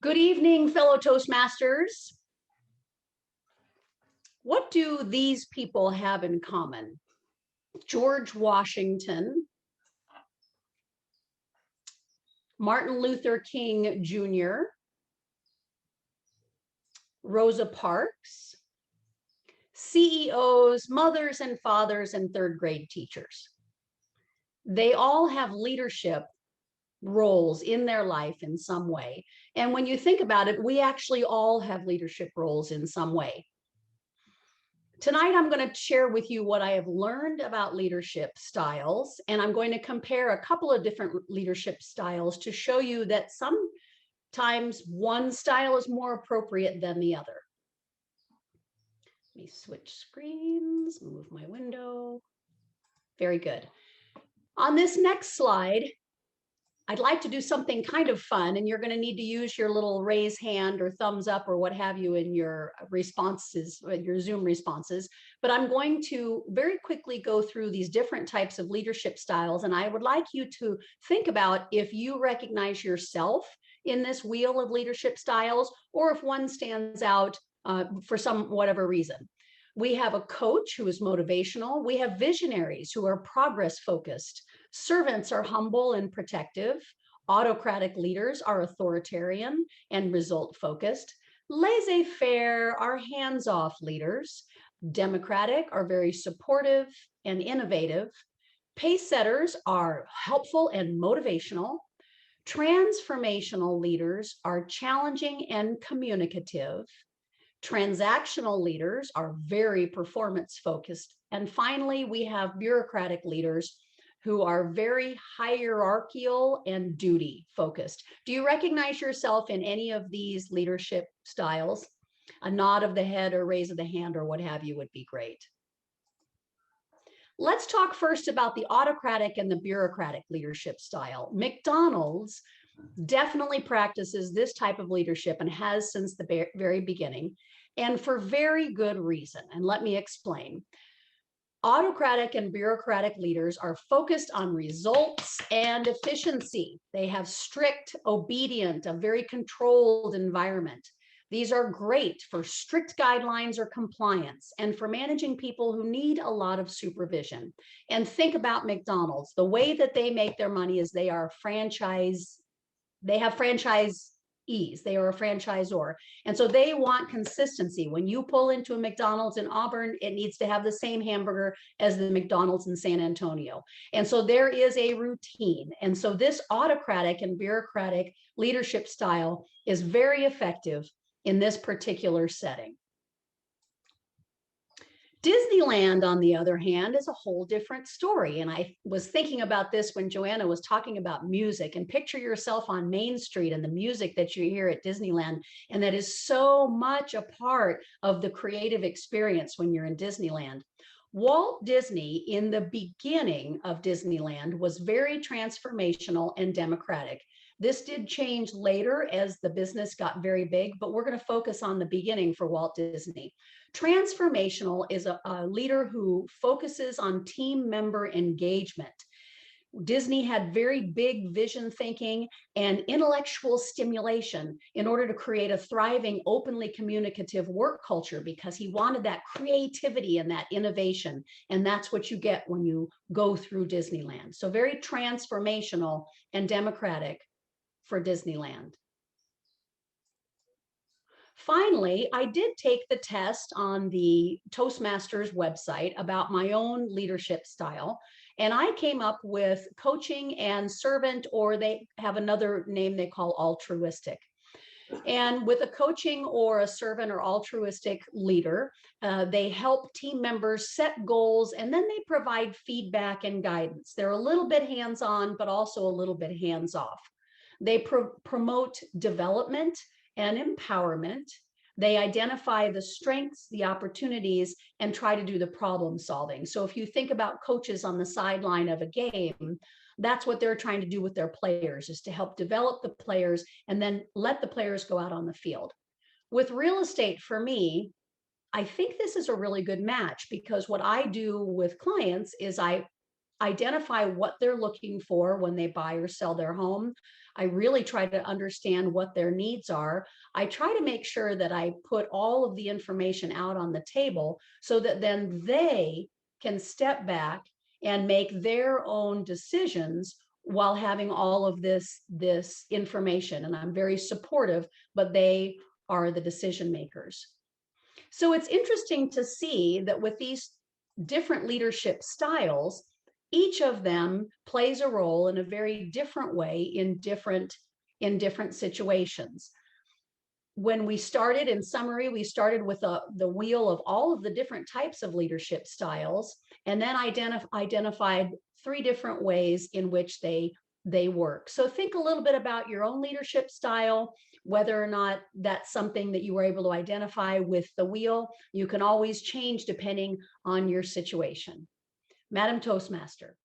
Good evening, fellow Toastmasters. What do these people have in common? George Washington, Martin Luther King Jr., Rosa Parks, CEOs, mothers and fathers, and third grade teachers. They all have leadership roles in their life in some way. And when you think about it, we actually all have leadership roles in some way. Tonight, I'm going to share with you what I have learned about leadership styles, and I'm going to compare a couple of different leadership styles to show you that sometimes one style is more appropriate than the other. Let me switch screens, move my window. Very good. On this next slide, I'd like to do something kind of fun, and you're going to need to use your little raise hand or thumbs up or what have you in your responses, your Zoom responses. But I'm going to very quickly go through these different types of leadership styles, and I would like you to think about if you recognize yourself in this wheel of leadership styles, or if one stands out for some whatever reason. We have a coach who is motivational. We have visionaries who are progress focused. Servants are humble and protective. Autocratic leaders are authoritarian and result focused. Laissez-faire are hands-off leaders. Democratic are very supportive and innovative. Pace setters are helpful and motivational. Transformational leaders are challenging and communicative. Transactional leaders are very performance focused. And finally, we have bureaucratic leaders who are very hierarchical and duty focused. Do you recognize yourself in any of these leadership styles? A nod of the head or raise of the hand or what have you would be great. Let's talk first about the autocratic and the bureaucratic leadership style. McDonald's definitely practices this type of leadership and has since the very beginning, and for very good reason. And let me explain. Autocratic and bureaucratic leaders are focused on results and efficiency. They have strict, obedient, a very controlled environment. These are great for strict guidelines or compliance and for managing people who need a lot of supervision. And think about McDonald's. The way that they make their money is they have franchisees, they are a franchisor. And so they want consistency. When you pull into a McDonald's in Auburn, it needs to have the same hamburger as the McDonald's in San Antonio. And so there is a routine. And so this autocratic and bureaucratic leadership style is very effective in this particular setting. Disneyland, on the other hand, is a whole different story. And I was thinking about this when Joanna was talking about music, and picture yourself on Main Street and the music that you hear at Disneyland. And that is so much a part of the creative experience when you're in Disneyland. Walt Disney, in the beginning of Disneyland, was very transformational and democratic. This did change later as the business got very big, but we're going to focus on the beginning for Walt Disney. Transformational is a leader who focuses on team member engagement. Disney had very big vision thinking and intellectual stimulation in order to create a thriving, openly communicative work culture because he wanted that creativity and that innovation. And that's what you get when you go through Disneyland. So very transformational and democratic for Disneyland. Finally, I did take the test on the Toastmasters website about my own leadership style, and I came up with coaching and servant, or they have another name they call altruistic. And with a coaching or a servant or altruistic leader, they help team members set goals, and then they provide feedback and guidance. They're a little bit hands-on, but also a little bit hands-off. They promote development and empowerment. They identify the strengths, the opportunities, and try to do the problem solving. So if you think about coaches on the sideline of a game, that's what they're trying to do with their players, is to help develop the players and then let the players go out on the field. With real estate, for me, I think this is a really good match, because what I do with clients is I identify what they're looking for when they buy or sell their home. I really try to understand what their needs are. I try to make sure that I put all of the information out on the table so that then they can step back and make their own decisions while having all of this information. And I'm very supportive, but they are the decision makers. So it's interesting to see that with these different leadership styles, each of them plays a role in a very different way in different situations. When we started, in summary, we started with the wheel of all of the different types of leadership styles, and then identified 3 different ways in which they work. So think a little bit about your own leadership style, whether or not that's something that you were able to identify with the wheel. You can always change depending on your situation. Madam Toastmaster.